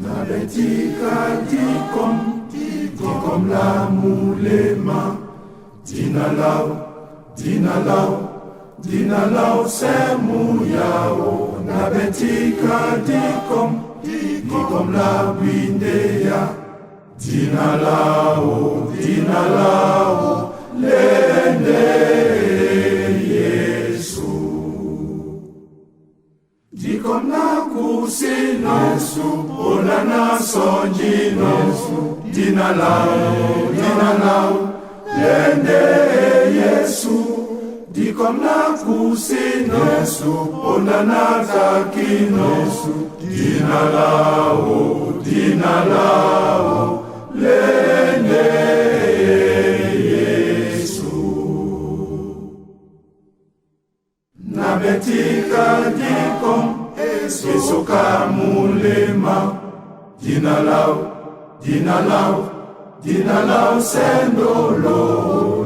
Nabetika dikom la mulema. Dinalau semu yao. Nabetika dikom la bindea. Dinalau lende Yesu. Dikom na kusino ona na sonjino. Dinalau lende Yesu. Dikom na kusino ona na takino. Dinalau lende Yesu. Nabetika dikom Yesu kamulema. Dinalau sendolo.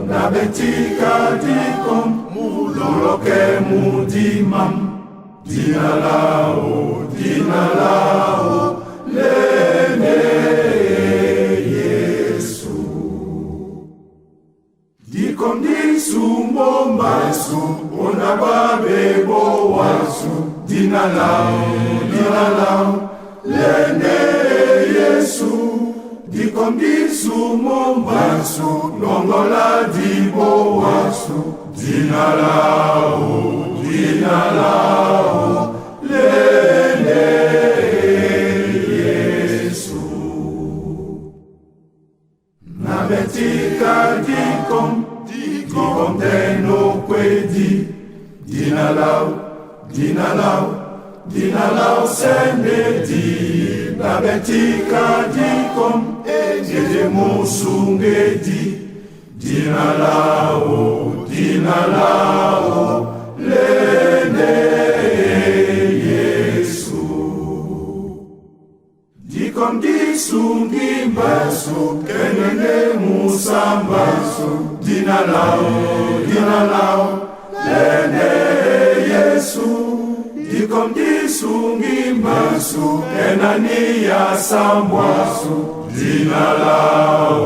Nabetika dikom muloke mudimam. Dinalau lende Yesu. Dikom disumombasu onababebo wasu. Dinalau lende Yesu. Dikom disumombasu nongola dibo wasu. Dinalau lende Yesu. Nabetika dikom teno kwedi. Dinalau sendedi. Nabetika dikom ede musungedi. Dinalau lende Yesu. Dikom disungimbasu kenene musambasu. Dinalau lende Yesu. Dikom disungimbasu kenani ya sambwasu. Dinalau